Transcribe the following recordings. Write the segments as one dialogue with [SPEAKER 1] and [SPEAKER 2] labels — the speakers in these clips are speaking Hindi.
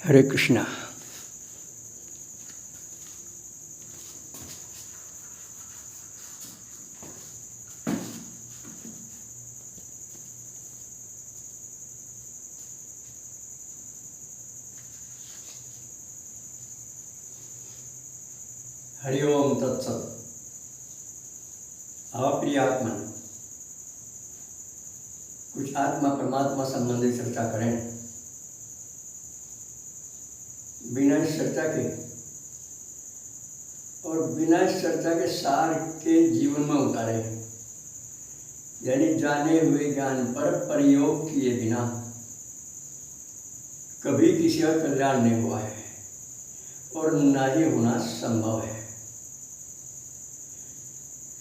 [SPEAKER 1] हरे कृष्णा। हरिओम तत्सत। प्रिय आत्मा, कुछ आत्मा परमात्मा संबंधी चर्चा करें। बिना इस चर्चा के और बिना इस चर्चा के सार के जीवन में उतारे, यानी जाने हुए ज्ञान पर प्रयोग किए बिना कभी किसी का कल्याण नहीं हुआ है और ना ही होना संभव है।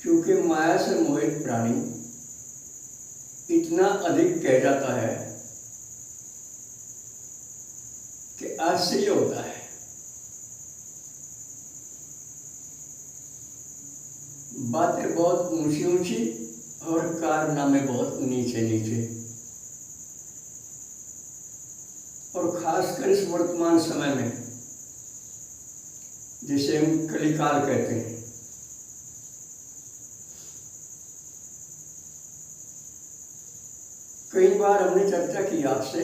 [SPEAKER 1] क्योंकि माया से मोहित प्राणी इतना अधिक कह जाता है कि आश्चर्य होता है। बातें बहुत ऊंची ऊंची और कारनामे बहुत नीचे नीचे। और खासकर इस वर्तमान समय में, जिसे हम कलिकाल कहते हैं, कई बार हमने चर्चा की आपसे,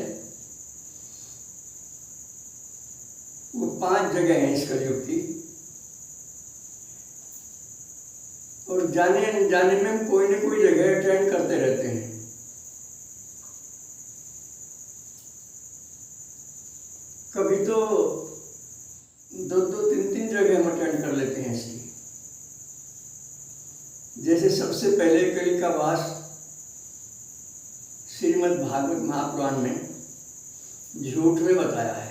[SPEAKER 1] वो 5 जगह हैं इस कलयुग की, और जाने अनजाने में कोई न कोई जगह अटेंड करते रहते हैं। कभी तो 2-2, 3-3 जगह हम अटेंड कर लेते हैं इसकी। जैसे सबसे पहले कली का वास श्रीमद् भागवत महापुराण में झूठ में बताया है।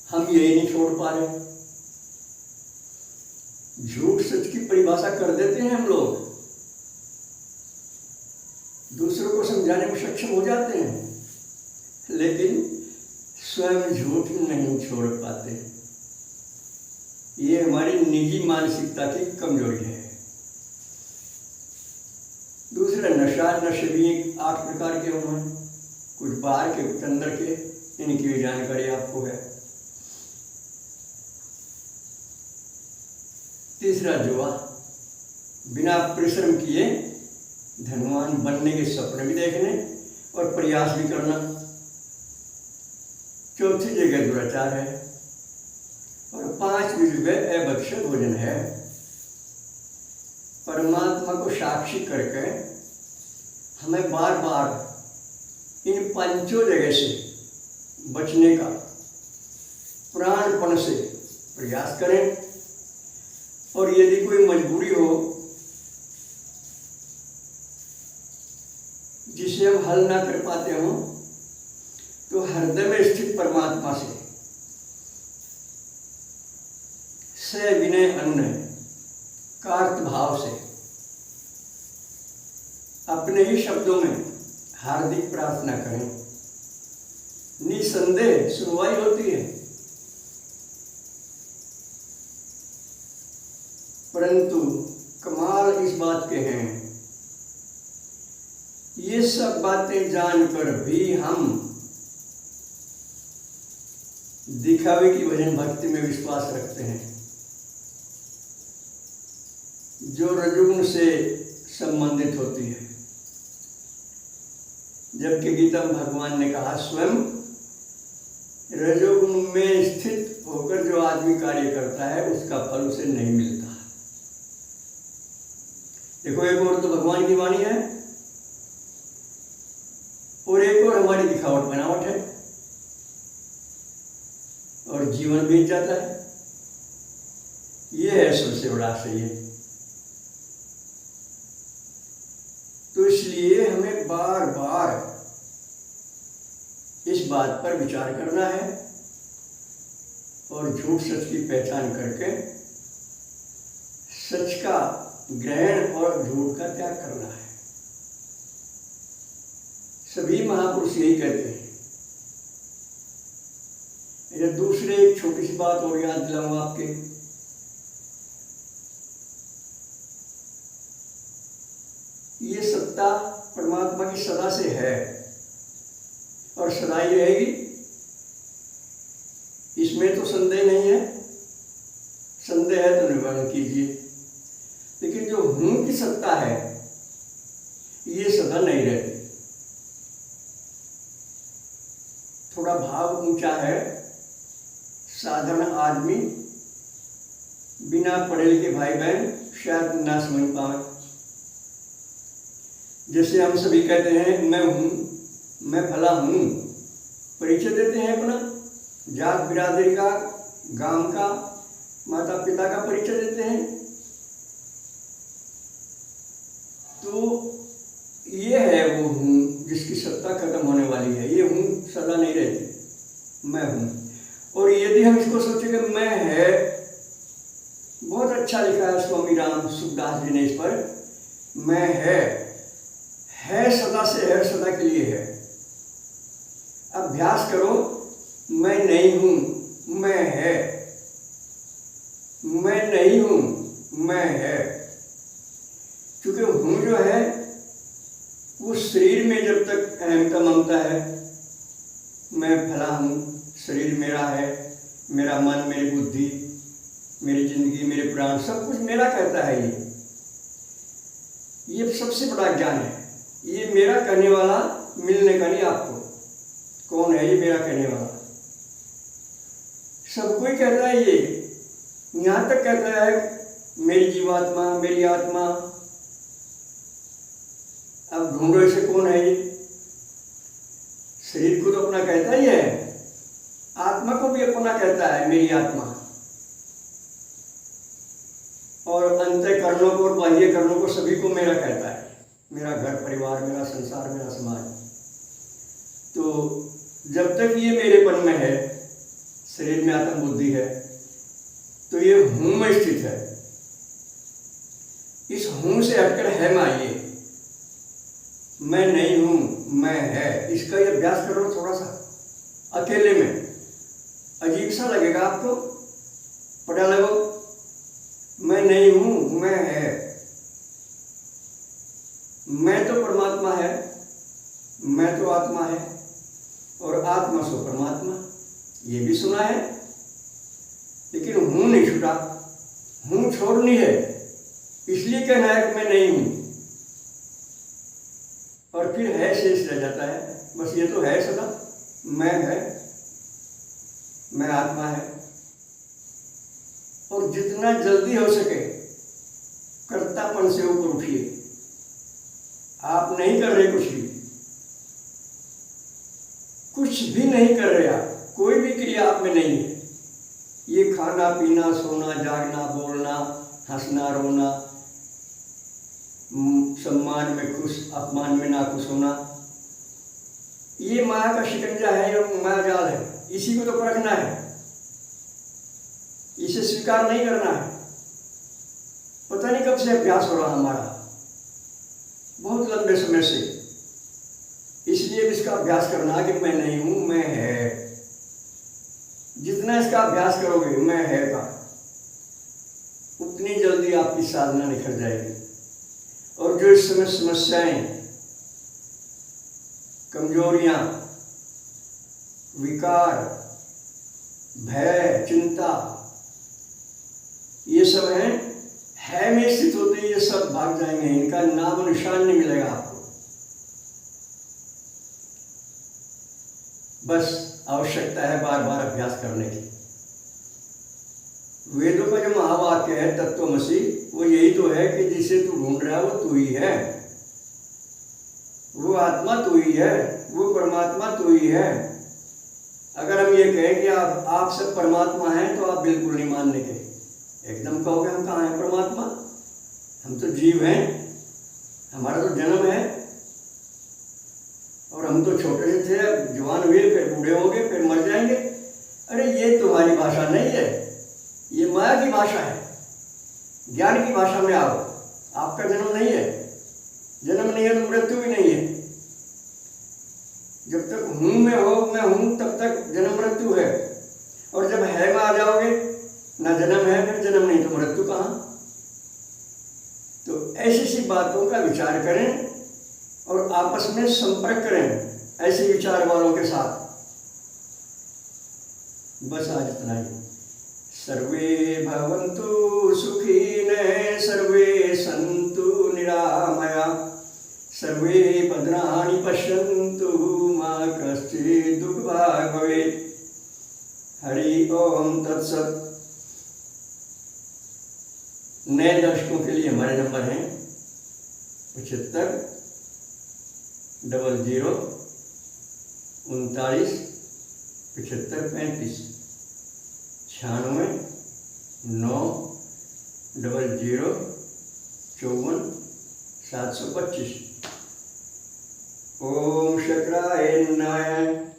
[SPEAKER 1] हम यही नहीं छोड़ पा रहे। झूठ सच की परिभाषा कर देते हैं हम लोग, दूसरों को समझाने में सक्षम हो जाते हैं, लेकिन स्वयं झूठ नहीं छोड़ पाते। ये हमारी निजी मानसिकता की कमजोरी है। दूसरा, नशा नशे भी 8 प्रकार के हों, कुछ बाहर के कुछ अंदर के, इनकी भी जानकारी आपको है। तीसरा, जुआ, बिना परिश्रम किए धनवान बनने के सपने भी देखने और प्रयास भी करना। चौथी जगह दुराचार है। और 5वीं जगह अभक्ष्य भोजन है। परमात्मा को साक्षी करके हमें बार बार इन 5 जगह से बचने का प्राणपण से प्रयास करें। और यदि कोई मजबूरी हो जिसे हम हल ना कर पाते हों, तो हृदय में स्थित परमात्मा से विनय अनुनय कार्त भाव से अपने ही शब्दों में हार्दिक प्रार्थना करें। निसंदेह सुनवाई होती है, परंतु कमाल इस बात के हैं, ये सब बातें जानकर भी हम दिखावे की भजन भक्ति में विश्वास रखते हैं, जो रजोगुण से संबंधित होती है। जबकि गीता में भगवान ने कहा, स्वयं रजोगुण में स्थित होकर जो आदमी कार्य करता है उसका फल उसे नहीं मिलता। देखो, एक और तो भगवान की वाणी है और एक और हमारी दिखावट बनावट है, और जीवन बीत जाता है। ये है सबसे बड़ा आश्चर्य। तो इसलिए हमें बार बार इस बात पर विचार करना है और झूठ सच की पहचान करके सच का ग्रहण और झूठ का त्याग करना है। सभी महापुरुष यही कहते हैं। ये दूसरे एक छोटी सी बात और याद दिलाऊंगा आपके। ये सत्ता परमात्मा की सदा से है और सदा ही रहेगी, इसमें तो संदेह नहीं है। संदेह है तो निवारण कीजिए। लेकिन जो हूं की सत्ता है ये सदा नहीं रहती। थोड़ा भाव ऊंचा है, साधारण आदमी बिना पढ़े लिखे भाई बहन शायद ना समझ पाए। जैसे हम सभी कहते हैं मैं हूं, मैं भला हूं, परिचय देते हैं अपना, जात बिरादरी का, गांव का, माता पिता का परिचय देते हैं। तो ये है वो हूं जिसकी सत्ता खत्म होने वाली है। ये हूं सदा नहीं रहती, मैं हूं। और यदि हम इसको सोचें कि मैं है, बहुत अच्छा लिखा है स्वामी राम सुखदास जी ने इस पर, मैं है सदा से है, सदा के लिए है। अभ्यास करो, मैं नहीं हूं, मैं है, मैं नहीं हूं, मैं है। क्योंकि हूं जो है वो शरीर में जब तक अहमता ममता है, मैं फला हूं, शरीर मेरा है, मेरा मन, मेरी बुद्धि, मेरी जिंदगी, मेरे प्राण, सब कुछ मेरा कहता है। ये सबसे बड़ा ज्ञान है। ये मेरा कहने वाला मिलने का नहीं आपको। कौन है ये मेरा कहने वाला? सब कोई कहता है ये, यहां तक कहता है मेरी जीवात्मा, मेरी आत्मा। अब ढूंढो इसे, कौन है ये? शरीर को तो अपना कहता ही है, आत्मा को भी अपना कहता है मेरी आत्मा। और अंतःकरणों को और बाह्य करणों को सभी को मेरा कहता है, मेरा घर परिवार, मेरा संसार, मेरा समाज। तो जब तक ये मेरेपन में है, शरीर में आत्म बुद्धि है, तो ये हूं में स्थित है। इस हूं से हटकर है में आइए। मैं नहीं हूं, मैं है। इसका ये अभ्यास करो थोड़ा सा अकेले में। अजीब सा लगेगा आपको, पता लगो मैं नहीं हूं, मैं है। मैं तो परमात्मा है, मैं तो आत्मा है, और आत्मा सो परमात्मा, ये भी सुना है। लेकिन हूं नहीं छूटा, हूं छोड़नी है, इसलिए कहना है कि मैं नहीं हूं। और फिर है शेष रह जाता है। बस ये तो है सदा, मैं है, मैं आत्मा है। और जितना जल्दी हो सके कर्तापन से ऊपर उठिए। आप नहीं कर रहे कुछ भी नहीं कर रहे आप, कोई भी क्रिया आप में नहीं है। ये खाना पीना, सोना, जागना, बोलना, हंसना, रोना, सम्मान में खुश, अपमान में नाखुश होना, ये माया का शिकंजा है, ये माया जाल है। इसी को तो परखना है, इसे स्वीकार नहीं करना है। पता नहीं कब से अभ्यास हो रहा हमारा, बहुत लंबे समय से। इसलिए इसका अभ्यास करना कि मैं नहीं हूं, मैं है। जितना इसका अभ्यास करोगे मैं है का, उतनी जल्दी आपकी साधना निखर जाएगी। और जो इस समय समस्याएं, कमजोरियां, विकार, भय, चिंता, ये सब है में स्थित होते, ये सब भाग जाएंगे। इनका नाम निशान नहीं मिलेगा आपको। बस आवश्यकता है बार बार अभ्यास करने की। वेदों का जो महावाक्य है तत्वमसि, वो यही तो है कि जिसे तू ढूंढ रहा है वो तू ही है, वो आत्मा तू ही है, वो परमात्मा तू ही है। अगर हम ये कहें कि आप सब परमात्मा हैं, तो आप बिल्कुल नहीं मानने के। एकदम कहोगे हम कहाँ हैं परमात्मा? हम तो जीव हैं, हमारा तो जन्म है, और हम तो छोटे से थे, जवान हुए, फिर बूढ़े हो गए, फिर मर जाएंगे। अरे ये तुम्हारी भाषा नहीं है, ये माया की भाषा है। ज्ञान की भाषा में आओ। आपका जन्म नहीं है, जन्म नहीं है तो मृत्यु भी नहीं है। जब तक हूं में हो, मैं हूं, तब तक जन्म मृत्यु है। और जब है में आ जाओगे, ना जन्म है फिर जन्म नहीं तो मृत्यु कहाँ? तो ऐसी सी बातों का विचार करें और आपस में संपर्क करें। ऐसे विचार वालों के साथ। बस आज इतना ही। सर्वे भवन्तु सुखिनः, सर्वे सन्तु निरामया, सर्वे भद्राणि पश्यन्तु, मा कश्चित् दुःखभाग् भवेत्। हरि ओम तत्सत। नए दर्शकों के लिए हमारे नंबर हैं 75 00 39 75 35, 96 9 00 54 725। ओम शंकराय नमः।